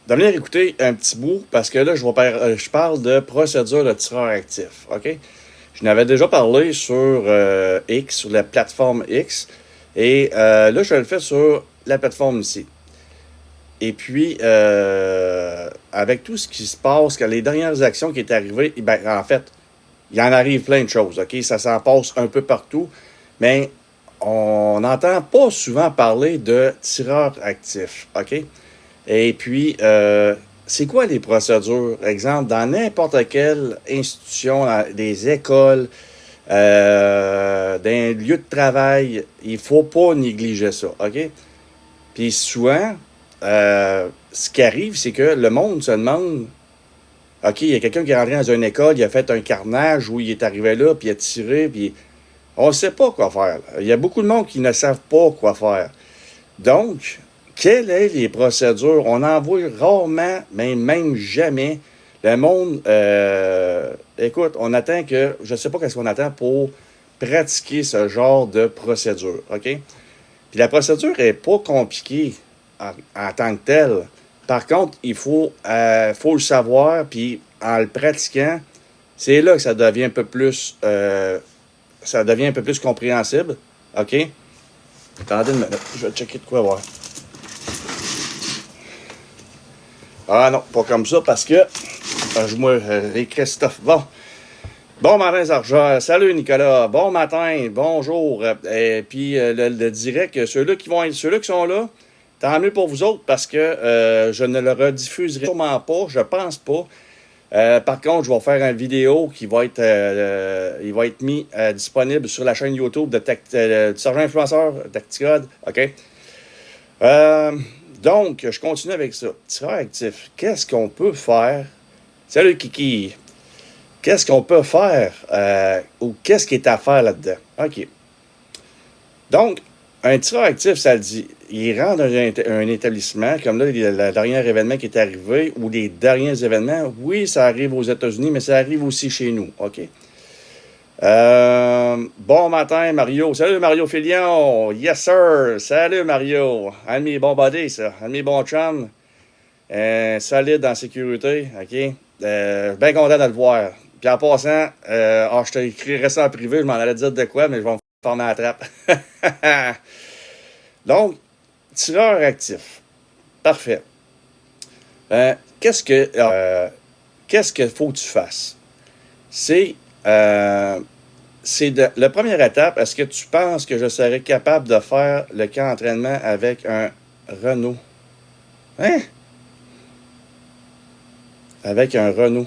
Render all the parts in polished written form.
de venir écouter un petit bout parce que là, je parle de procédure de tireur actif. OK? Je n'avais déjà parlé sur X, sur la plateforme X. Et là, je le fais sur la plateforme ici. Et puis, avec tout ce qui se passe, que les dernières actions qui sont arrivées, ben, en fait, il en arrive plein de choses, OK? Ça s'en passe un peu partout, mais on n'entend pas souvent parler de tireurs actifs, OK? Et puis, c'est quoi les procédures? Exemple, dans n'importe quelle institution, dans des écoles, dans un lieu de travail, il ne faut pas négliger ça, OK? Puis souvent, ce qui arrive, c'est que le monde se demande, OK, il y a quelqu'un qui est rentré dans une école, il a fait un carnage, où il est arrivé là, puis il a tiré, puis on ne sait pas quoi faire. Il y a beaucoup de monde qui ne savent pas quoi faire. Donc, quelles sont les procédures? On en voit rarement, mais même jamais. Le monde, écoute, on attend que, je ne sais pas qu'est-ce qu'on attend pour pratiquer ce genre de procédure, OK? Puis la procédure n'est pas compliquée en tant que telle. Par contre, faut le savoir, puis en le pratiquant, c'est là que ça devient un peu plus compréhensible, OK? Attendez une minute, je vais checker de quoi voir. Ah non, pas comme ça, parce que et Christophe, bon matin, Sarja. Salut, Nicolas. Bon matin, bonjour. Et puis, le direct, ceux-là qui sont là, tant mieux pour vous autres, parce que je ne le rediffuserai sûrement pas, je pense pas. Par contre, je vais faire une vidéo qui va être mis disponible sur la chaîne YouTube du Sergent Influenceur Tacticode. OK? Donc, je continue avec ça. Tireur actif. Qu'est-ce qu'on peut faire? Salut, Kiki. Qu'est-ce qu'on peut faire ou qu'est-ce qui est à faire là-dedans? OK. Donc, un tireur actif, ça le dit. Il rentre dans un établissement, comme là, le dernier événement qui est arrivé, ou les derniers événements, oui, ça arrive aux États-Unis, mais ça arrive aussi chez nous, OK? Bon matin, Mario. Salut, Mario Filion. Yes, sir. Salut, Mario. Un de mes bons buddies, ça. Un de mes bons chums. Solide en sécurité, OK? Bien content de le voir. Puis en passant, je t'écrirai ça en privé, je m'en allais dire de quoi, mais je vais me former à la trappe. Donc, tireur actif. Parfait. Qu'est-ce qu'il faut que tu fasses? La première étape. Est-ce que tu penses que je serais capable de faire le camp d'entraînement avec un Renault? Hein? Avec un Renault.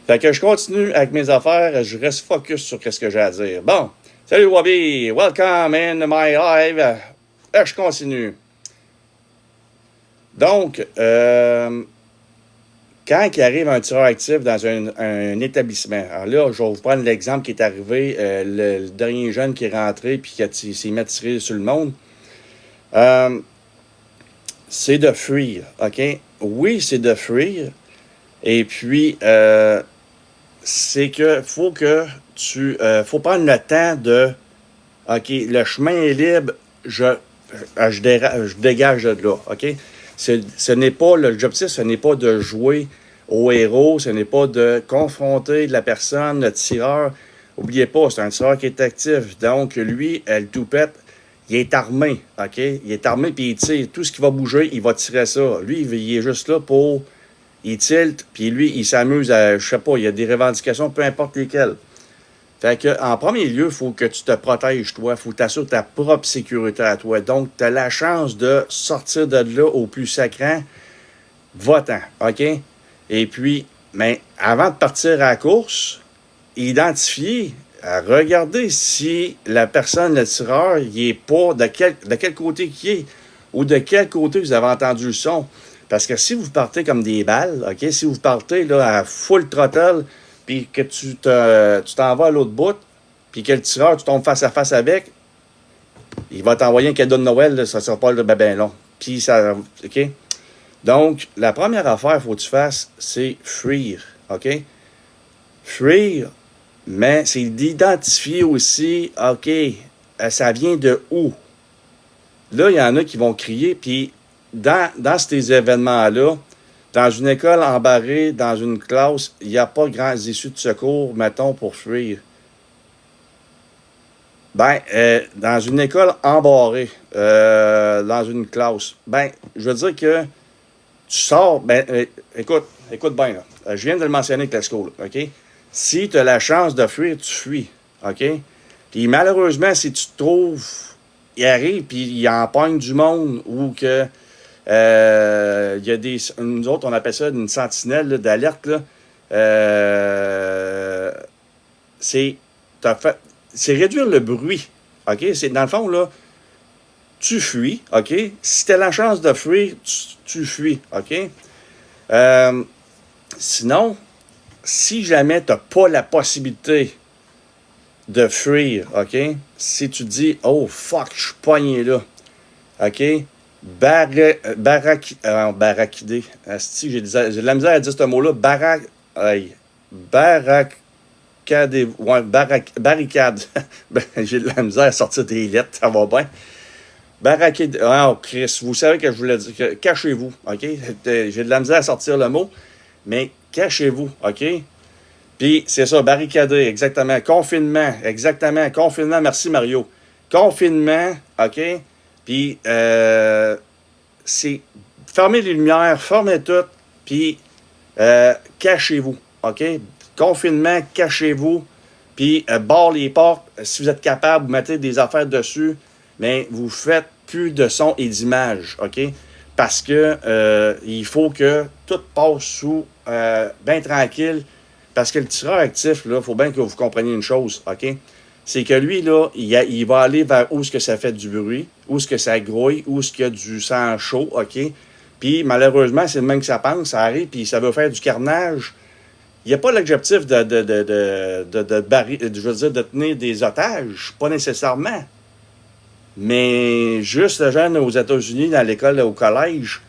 Fait que je continue avec mes affaires, je reste focus sur ce que j'ai à dire. Bon, salut Wabi, welcome in my live. Je continue. Donc, quand il arrive un tireur actif dans un établissement, alors là, je vais vous prendre l'exemple qui est arrivé, le dernier jeune qui est rentré puis qui s'est mis à tirer sur le monde. C'est de fuir, OK? Oui, c'est de fuir. Et puis, c'est que faut prendre le temps de, OK, le chemin est libre, je dégage de là, OK? L'objectif, ce n'est pas de jouer au héros, ce n'est pas de confronter la personne, le tireur. Oubliez pas, c'est un tireur qui est actif. Donc, lui, le toupette, il est armé, OK? Il est armé, puis il tire. Tout ce qui va bouger, il va tirer ça. Lui, il est juste là pour... Il tilte, puis lui, il s'amuse à... Je sais pas, il y a des revendications, peu importe lesquelles. Fait que, en premier lieu, il faut que tu te protèges, toi. Il faut t'assurer ta propre sécurité à toi. Donc, tu as la chance de sortir de là au plus sacrant. Va-t'en, OK? Et puis, mais avant de partir à la course, identifier, regarder si la personne, le tireur, il est pas de quel côté qu'il est ou de quel côté vous avez entendu le son. Parce que si vous partez comme des balles, OK, si vous partez là, à full throttle, puis que tu t'en vas à l'autre bout, puis que le tireur, tu tombes face à face avec, il va t'envoyer un cadeau de Noël, là, ça ne sera pas ben long. Puis ça, OK? Donc, la première affaire qu'il faut que tu fasses, c'est fuir, OK? Fuir, mais c'est d'identifier aussi, OK, ça vient de où? Là, il y en a qui vont crier, puis dans ces événements-là, dans une école embarrée, dans une classe, il n'y a pas grands issues de secours, mettons, pour fuir. Dans une école embarrée, dans une classe, je veux dire que tu sors, écoute bien, là. Je viens de le mentionner avec la school, OK? Si tu as la chance de fuir, tu fuis, OK? Puis malheureusement, si tu te trouves, il arrive, puis il empoigne du monde, ou que il y a nous autres, on appelle ça une sentinelle là, d'alerte, là. C'est, c'est réduire le bruit, OK? C'est, dans le fond, là, tu fuis, OK? Si tu as la chance de fuir, tu fuis, OK? Sinon, si jamais tu n'as pas la possibilité de fuir, OK? Si tu dis, oh fuck, je suis pogné là, OK? Barraquidé. Asti, j'ai de la misère à dire ce mot-là. Barricade. J'ai de la misère à sortir des lettres, ça va bien. Barricade. Oh, Chris, vous savez que je voulais dire. Cachez-vous, OK? J'ai de la misère à sortir le mot, mais cachez-vous, OK? Puis, c'est ça, barricadé, exactement. Confinement, exactement. Confinement, merci Mario. Confinement, OK? Puis, c'est fermez les lumières, fermez tout, puis cachez-vous, OK? Confinement, cachez-vous, puis barre les portes. Si vous êtes capable, vous mettez des affaires dessus, mais vous faites plus de son et d'image, OK? Parce que il faut que tout passe sous bien tranquille, parce que le tireur actif, là, il faut bien que vous compreniez une chose, OK? C'est que lui, là, il va aller vers où est-ce que ça fait du bruit, où est-ce que ça grouille, où est-ce qu'il y a du sang chaud, OK? Puis, malheureusement, c'est le même que ça pense, ça arrive, puis ça veut faire du carnage. Il n'y a pas l'objectif je veux dire, de tenir des otages, pas nécessairement. Mais juste le jeune aux États-Unis, dans l'école, au collège,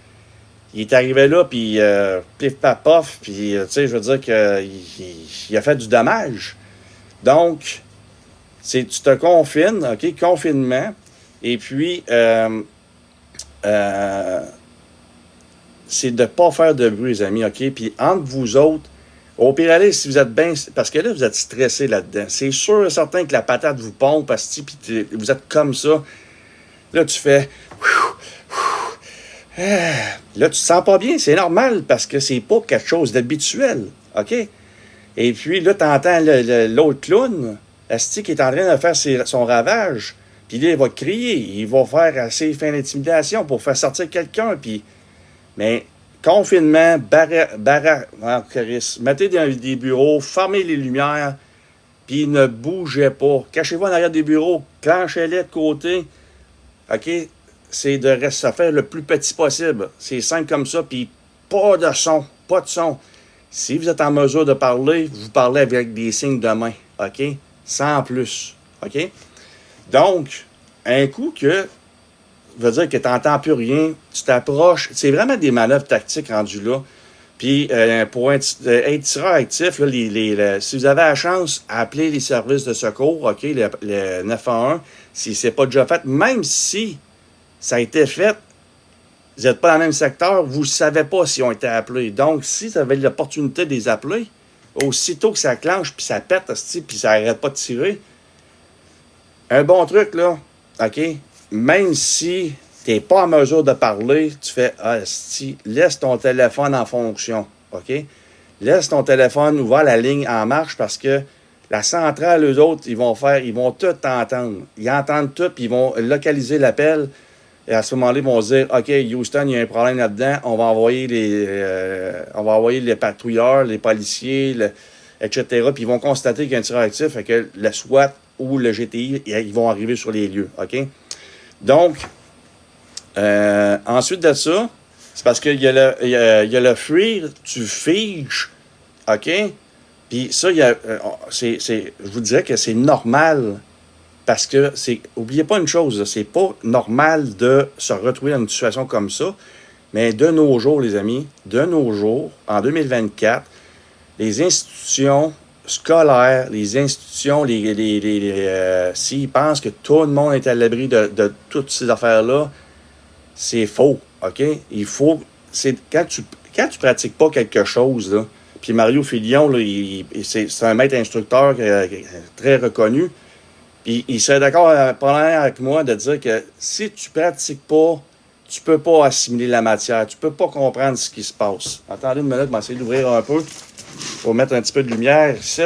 il est arrivé là, puis pif paf pof, puis tu sais, je veux dire qu'il a fait du dommage. Donc, tu te confines, OK, confinement, et puis c'est de ne pas faire de bruit, les amis, OK? Puis entre vous autres, au pire aller, si vous êtes bien, parce que là, vous êtes stressé là-dedans, c'est sûr et certain que la patate vous pompe, parce que puis vous êtes comme ça. Là, tu fais... Là, tu te sens pas bien, c'est normal, parce que c'est pas quelque chose d'habituel, OK? Et puis là, tu entends l'autre clown, Asti, qui est en train de faire son ravage. Puis là, il va crier. Il va faire assez fin d'intimidation pour faire sortir quelqu'un. Puis, mais confinement, mettez des bureaux, fermez les lumières, puis ne bougez pas. Cachez-vous en arrière des bureaux, clenchez-les de côté. OK? C'est de se faire le plus petit possible. C'est simple comme ça, puis pas de son, pas de son. Si vous êtes en mesure de parler, vous parlez avec des signes de main, OK? Sans plus, OK? Donc, un coup que, veut dire que tu n'entends plus rien, tu t'approches, c'est vraiment des manœuvres tactiques rendues là. Puis, pour être tireur actif, là, si vous avez la chance, appelez les services de secours, OK? Le 911, si ce n'est pas déjà fait, même si ça a été fait, vous n'êtes pas dans le même secteur, vous ne savez pas s'ils ont été appelés. Donc, si vous avez l'opportunité de les appeler, aussitôt que ça clenche, puis ça pète, puis ça n'arrête pas de tirer, un bon truc, là, OK? Même si tu n'es pas en mesure de parler, tu fais, laisse ton téléphone en fonction, OK? Laisse ton téléphone ouvert, la ligne en marche, parce que la centrale, eux autres, ils vont tout entendre. Ils entendent tout, puis ils vont localiser l'appel. Et à ce moment-là, ils vont se dire, OK, Houston, il y a un problème là-dedans, on va envoyer les patrouilleurs, les policiers, etc. Puis ils vont constater qu'il y a un tireur actif, et que le SWAT ou le GTI, ils vont arriver sur les lieux, OK? Donc, ensuite de ça, c'est parce qu'il y a le fuir, tu figes, OK? Puis ça, je vous dirais que c'est normal. Parce que oubliez pas une chose, c'est pas normal de se retrouver dans une situation comme ça, mais de nos jours, les amis, de nos jours, en 2024, les institutions scolaires, les institutions, s'ils pensent que tout le monde est à l'abri de toutes ces affaires-là, c'est faux, OK? Il faut... Quand tu pratiques pas quelque chose, là, puis Mario Filion, là, c'est un maître instructeur très reconnu, puis il serait d'accord avec moi de dire que si tu pratiques pas, tu peux pas assimiler la matière, tu peux pas comprendre ce qui se passe. Attendez une minute, je vais essayer d'ouvrir un peu pour mettre un petit peu de lumière ici.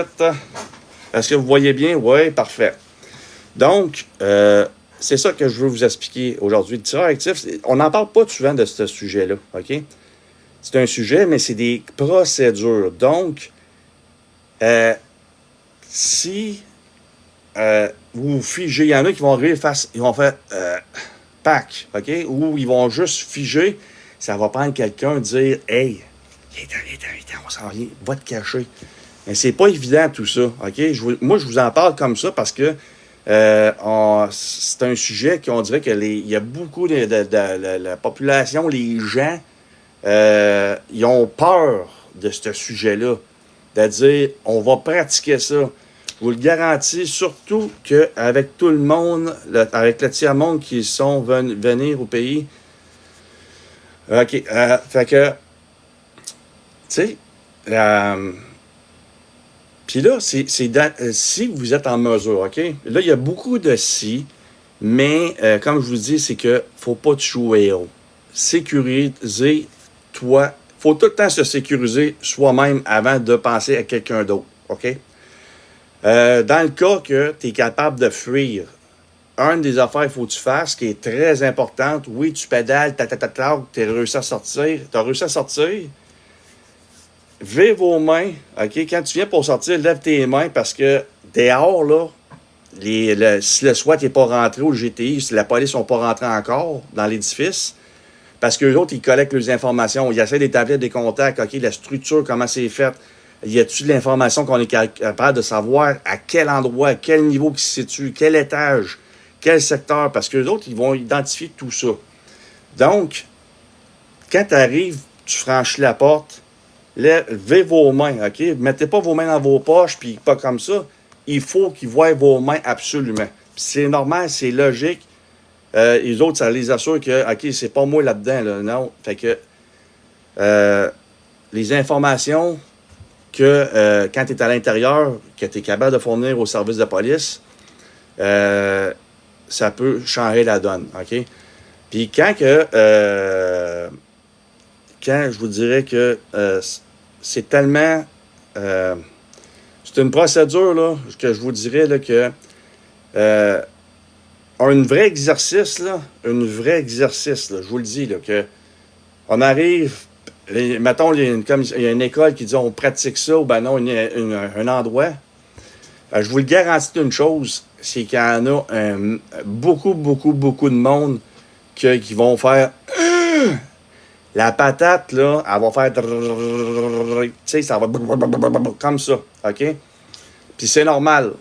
Est-ce que vous voyez bien? Oui, parfait. Donc, c'est ça que je veux vous expliquer aujourd'hui. Le tireur actif, on n'en parle pas souvent de ce sujet-là, OK? C'est un sujet, mais c'est des procédures. Donc, si vous figez, il y en a qui vont arriver ils vont faire pack, OK? Ou ils vont juste figer, ça va prendre quelqu'un dire hey, viens, on s'en vient, va te cacher. Mais c'est pas évident tout ça, OK? Moi, je vous en parle comme ça parce que c'est un sujet qu'on dirait que il y a beaucoup de la population, les gens, ils ont peur de ce sujet-là. De dire, on va pratiquer ça. Je vous le garantis, surtout qu'avec tout le monde, avec le tiers-monde qui sont venir au pays. OK. Fait que, tu sais, puis là, si vous êtes en mesure, OK? Là, il y a beaucoup de si, mais comme je vous dis, c'est que faut pas te jouer haut. Sécuriser-toi. Faut tout le temps se sécuriser soi-même avant de penser à quelqu'un d'autre, OK? Dans le cas que tu es capable de fuir, une des affaires qu'il faut que tu fasses, qui est très importante, oui, tu pédales, tu as réussi à sortir, levez vos mains, OK? Quand tu viens pour sortir, lève tes mains parce que dehors, là, si le SWAT n'est pas rentré ou le GTI, si la police n'est pas rentrée encore dans l'édifice, parce qu'eux autres, ils collectent les informations, ils essaient d'établir des contacts, OK, la structure, comment c'est fait, y a-t-il de l'information qu'on est capable de savoir à quel endroit, à quel niveau qui se situe, quel étage, quel secteur, parce qu'eux autres, ils vont identifier tout ça. Donc, quand tu arrives, tu franchis la porte, levez vos mains, OK? Mettez pas vos mains dans vos poches, puis pas comme ça. Il faut qu'ils voient vos mains absolument. Puis c'est normal, c'est logique. Les autres, ça les assure que, OK, c'est pas moi là-dedans, là, non. Fait que les informations que quand tu es à l'intérieur, que tu es capable de fournir au service de police, ça peut changer la donne, OK? Puis quand je vous dirais que c'est tellement... c'est une procédure, là, que je vous dirais là, que un vrai exercice, là, je vous le dis, là, que on arrive, mettons, comme il y a une école qui dit on pratique ça, ou ben non, un endroit. Je vous le garantis d'une chose, c'est qu'il y en a beaucoup de monde qui vont faire la patate, là, elle va faire tu sais, ça va comme ça, OK? Puis c'est normal.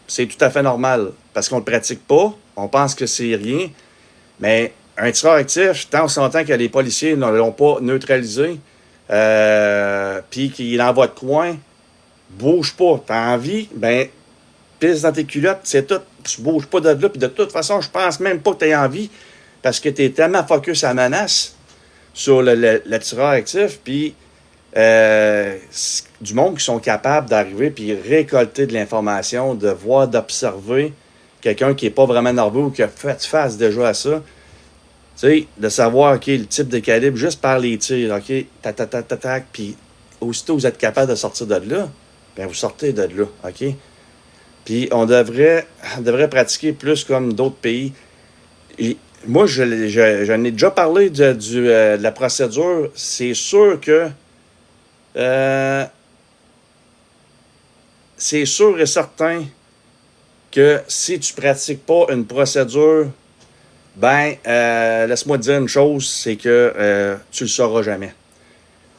C'est tout à fait normal. Parce qu'on ne le pratique pas, on pense que c'est rien. Mais un tireur actif, tant on s'entend que les policiers ne l'ont pas neutralisé, puis qu'il envoie de coin, bouge pas. T'as envie, ben, pisse dans tes culottes, c'est tout. Tu bouges pas de là. Puis de toute façon, je pense même pas que tu aies envie, parce que tu es tellement focus à la menace sur le tireur actif, puis du monde qui sont capables d'arriver puis récolter de l'information, de voir, d'observer quelqu'un qui n'est pas vraiment nerveux ou qui a fait face déjà à ça. Tu sais, de savoir, OK, le type de calibre juste par les tirs, OK, tac, puis aussitôt vous êtes capable de sortir de là, bien vous sortez de là, OK? Puis on devrait pratiquer plus comme d'autres pays. Et moi, j'en ai déjà parlé de la procédure. C'est sûr que c'est sûr et certain que si tu ne pratiques pas une procédure, ben, laisse-moi te dire une chose, c'est que tu ne le sauras jamais.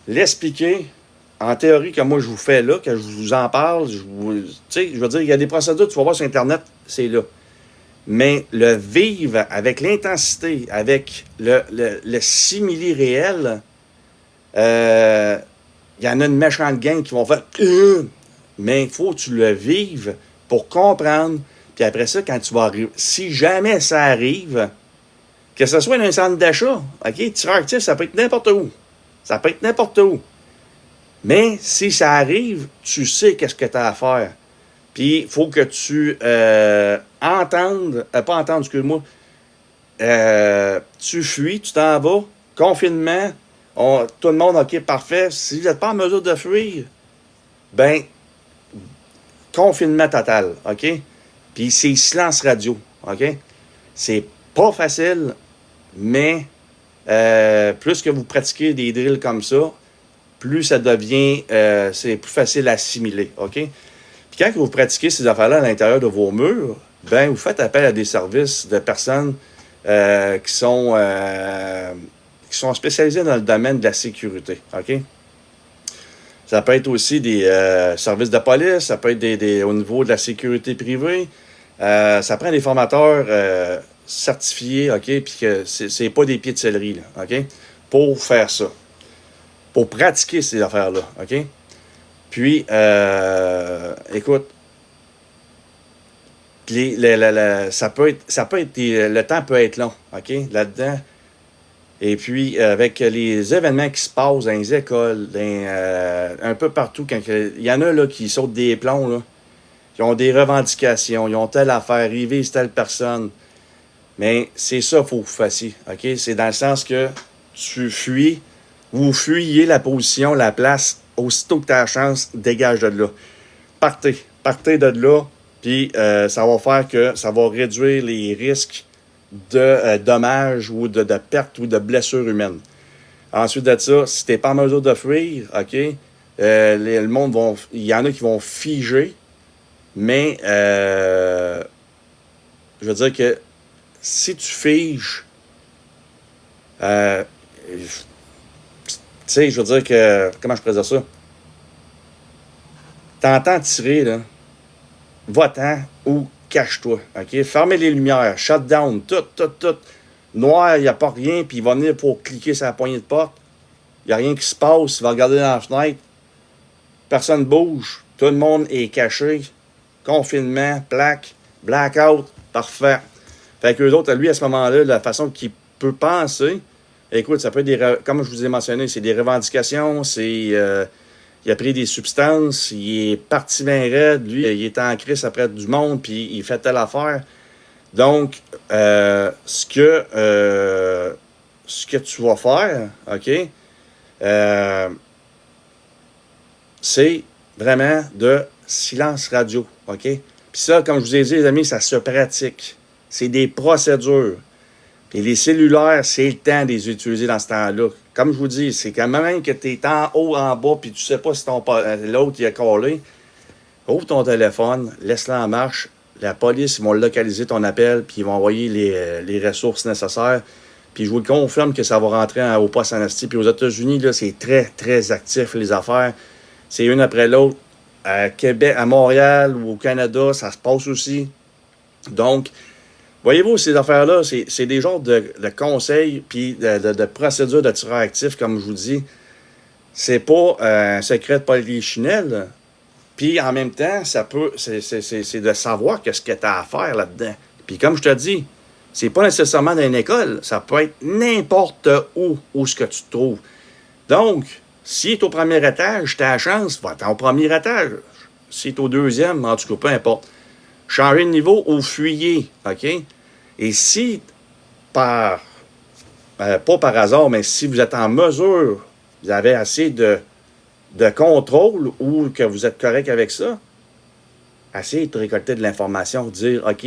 L'expliquer, en théorie, que moi je vous fais là, que je vous en parle, je veux dire, il y a des procédures, tu vas voir sur Internet, c'est là. Mais le vivre avec l'intensité, avec le simili réel, il y en a une méchante gang qui vont faire mais il faut que tu le vives pour comprendre. Puis après ça, quand tu vas arriver, si jamais ça arrive, Que ce soit dans un centre d'achat, OK? Tireur actif, ça peut être n'importe où. Ça peut être n'importe où. Mais si ça arrive, tu sais qu'est-ce que tu as à faire. Puis, il faut que tu entendes, pas entendre, excuse-moi, tu fuis, tu t'en vas, confinement, tout le monde, OK, parfait. Si vous n'êtes pas en mesure de fuir, ben, confinement total, OK? Puis c'est silence radio, OK? C'est pas facile, mais plus que vous pratiquez des drills comme ça, plus ça devient, c'est plus facile à assimiler, OK? Puis quand vous pratiquez ces affaires-là à l'intérieur de vos murs, ben vous faites appel à des services de personnes qui sont spécialisées dans le domaine de la sécurité, OK? Ça peut être aussi des services de police, ça peut être au niveau de la sécurité privée. Ça prend des formateurs certifiés, OK? Puis que c'est pas des pieds de céleri, là, OK? Pour faire ça. Pour pratiquer ces affaires-là, OK? Puis, écoute, ça peut être le temps peut être long, OK? Là-dedans. Et puis, avec les événements qui se passent dans les écoles, un peu partout, il y en a là, qui sautent des plombs, là, qui ont des revendications, ils ont telle affaire, ils visent telle personne. Mais c'est ça qu'il faut que vous fassiez, OK? C'est dans le sens que vous fuyez la position, la place, aussitôt que tu as la chance, dégage de là. Partez de là, puis ça va faire que ça va réduire les risques de dommages ou de pertes ou de blessures humaines. Ensuite de ça, si tu n'es pas en mesure de fuir, OK, le monde il y en a qui vont figer, mais je veux dire que si tu figes, tu sais, je veux dire que, comment je pourrais dire ça? T'entends tirer, là, va-t'en ou cache-toi, OK? Fermez les lumières, shut down, tout. Noir, il n'y a pas rien, puis il va venir pour cliquer sur la poignée de porte. Il n'y a rien qui se passe, il va regarder dans la fenêtre. Personne ne bouge, tout le monde est caché. Confinement, plaque, blackout, parfait. Fait qu'eux autres, lui, à ce moment-là, la façon qu'il peut penser, écoute, ça peut être comme je vous ai mentionné, c'est des revendications, il a pris des substances, il est parti bien raide, lui, il est en crise après du monde, puis il fait telle affaire. Donc, ce que tu vas faire, OK, c'est vraiment de silence radio, OK? Puis ça, comme je vous ai dit, les amis, ça se pratique. C'est des procédures. Et les cellulaires, c'est le temps de les utiliser dans ce temps-là. Comme je vous dis, c'est quand même que tu es en haut, en bas, puis tu sais pas si l'autre il a collé. Ouvre ton téléphone, laisse-le en marche. La police, ils vont localiser ton appel, puis ils vont envoyer les ressources nécessaires. Puis je vous le confirme que ça va rentrer au poste en asti. Puis aux États-Unis, là, c'est très, très actif, les affaires. C'est une après l'autre. À Québec, à Montréal ou au Canada, ça se passe aussi. Donc, voyez-vous, ces affaires-là, c'est des genres de conseils puis de procédures de tireur actif, comme je vous dis. C'est pas un secret de polichinelle. Puis en même temps, c'est de savoir qu'est-ce que tu as à faire là-dedans. Puis comme je te dis, c'est pas nécessairement dans une école. Ça peut être n'importe où ce que tu te trouves. Donc, si tu es au premier étage, tu as la chance, va-t'en au premier étage. Si tu es au deuxième, en tout cas, peu importe. Changer de niveau ou fuyer, OK? Et si, pas par hasard, mais si vous êtes en mesure, vous avez assez de contrôle ou que vous êtes correct avec ça, essayez de récolter de l'information, dire, OK,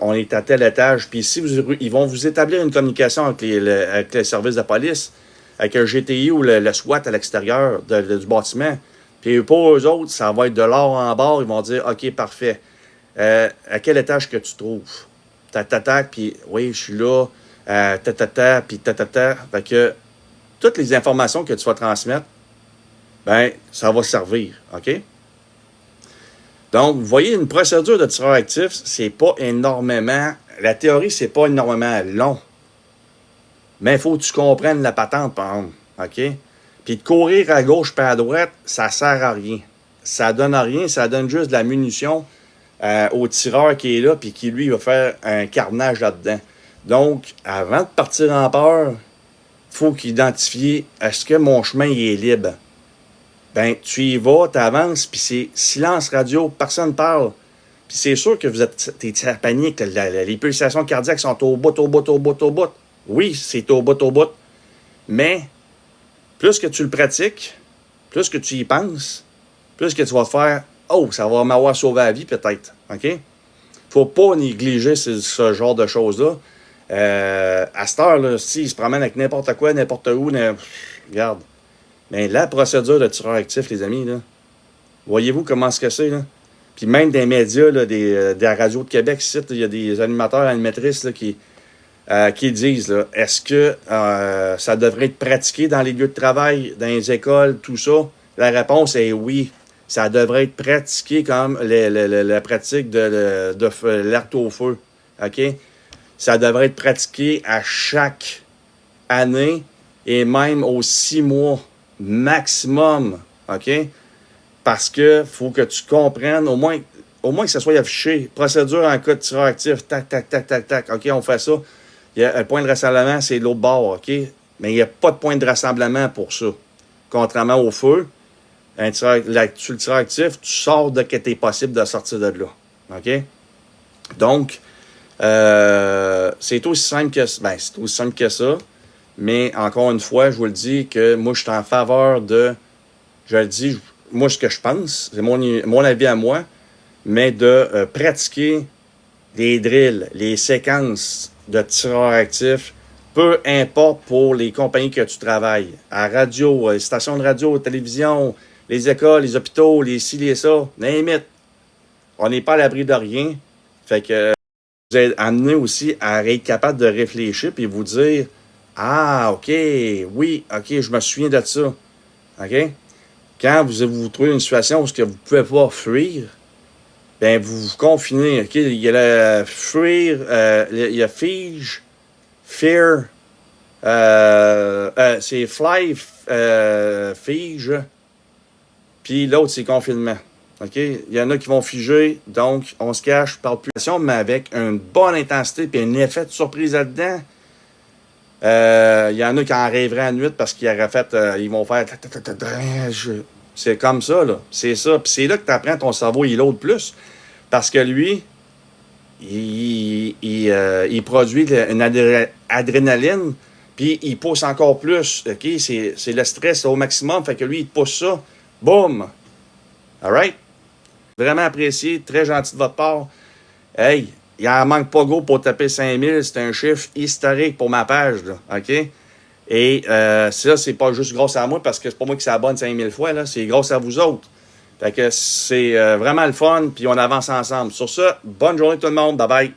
on est à tel étage, puis si ils vont vous établir une communication avec les services de police, avec un GTI ou le SWAT à l'extérieur du bâtiment, puis pour eux autres, ça va être de l'or en bord, ils vont dire, OK, parfait. À quel étage que tu trouves? Tatata, puis oui, je suis là, tatata, puis tatata. Fait que toutes les informations que tu vas transmettre, ben, ça va servir, OK? Donc, vous voyez, une procédure de tireur actif, c'est pas énormément, la théorie, c'est pas énormément long. Mais il faut que tu comprennes la patente, par exemple, OK? Puis de courir à gauche puis à droite, ça sert à rien. Ça donne à rien, ça donne juste de la munition au tireur qui est là, puis qui, lui, va faire un carnage là-dedans. Donc, avant de partir en peur, il faut qu'identifier est-ce que mon chemin il est libre. Ben, tu y vas, tu avances, puis c'est silence radio, personne ne parle. Puis c'est sûr que t'es à panique, les pulsations cardiaques sont au bout, au bout, au bout, au bout. Oui, c'est au bout, au bout. Mais, plus que tu le pratiques, plus que tu y penses, plus que tu vas te faire « Oh, ça va m'avoir sauvé la vie peut-être. » OK? Faut pas négliger ce genre de choses-là. À cette heure-là, s'ils se promènent avec n'importe quoi, n'importe où, regarde. Mais la procédure de tireur actif, les amis, là, voyez-vous comment est-ce que c'est, là? Puis même des médias, là, des radios de Québec, ici, il y a des animateurs, animatrices là, qui disent, là, est-ce que ça devrait être pratiqué dans les lieux de travail, dans les écoles, tout ça? La réponse est oui. Ça devrait être pratiqué comme la pratique de l'arc au feu. OK? Ça devrait être pratiqué à chaque année et même aux 6 mois maximum. OK? Parce que faut que tu comprennes, au moins que ça soit affiché. Procédure en cas de tireur actif. Tac, tac, tac, tac, tac. OK, on fait ça. Le point de rassemblement, c'est de l'autre bord. OK? Mais il n'y a pas de point de rassemblement pour ça. Contrairement au feu, sur le tireur actif, tu sors de ce qui est possible de sortir de là. OK? Donc, c'est aussi simple que ça. Mais encore une fois, je vous le dis que moi, je suis en faveur de, je le dis, moi, ce que je pense, c'est mon avis à moi, mais de pratiquer les drills, les séquences de tireurs actifs, peu importe pour les compagnies que tu travailles, à radio, les stations de radio, télévision, les écoles, les hôpitaux, les ci, les ça, name it. On n'est pas à l'abri de rien. Fait que vous êtes amené aussi à être capable de réfléchir et vous dire ah, OK, oui, OK, je me souviens de ça. OK? Quand vous trouvez une situation où vous ne pouvez pas fuir, bien, vous vous confinez. OK? Il y a le fuir, il y a fige, fear, c'est fly, fige, puis l'autre, c'est confinement. OK? Il y en a qui vont figer, donc on se cache, je parle plus, mais avec une bonne intensité et un effet de surprise là-dedans. Il y en a qui en rêveraient à nuit parce qu'ils auraient fait, ils vont faire. C'est comme ça, là. C'est ça. Puis c'est là que tu apprends ton cerveau, il load plus. Parce que lui, il produit une adrénaline, puis il pousse encore plus. OK? C'est le stress au maximum. Fait que lui, il pousse ça. Boum! All right? Vraiment apprécié. Très gentil de votre part. Hey! Il en manque pas gros pour taper 5000. C'est un chiffre historique pour ma page, là. OK? Et ça, c'est pas juste grâce à moi, parce que c'est pas moi qui s'abonne 5000 fois, là. C'est grâce à vous autres. Fait que c'est vraiment le fun, puis on avance ensemble. Sur ça, bonne journée tout le monde. Bye bye.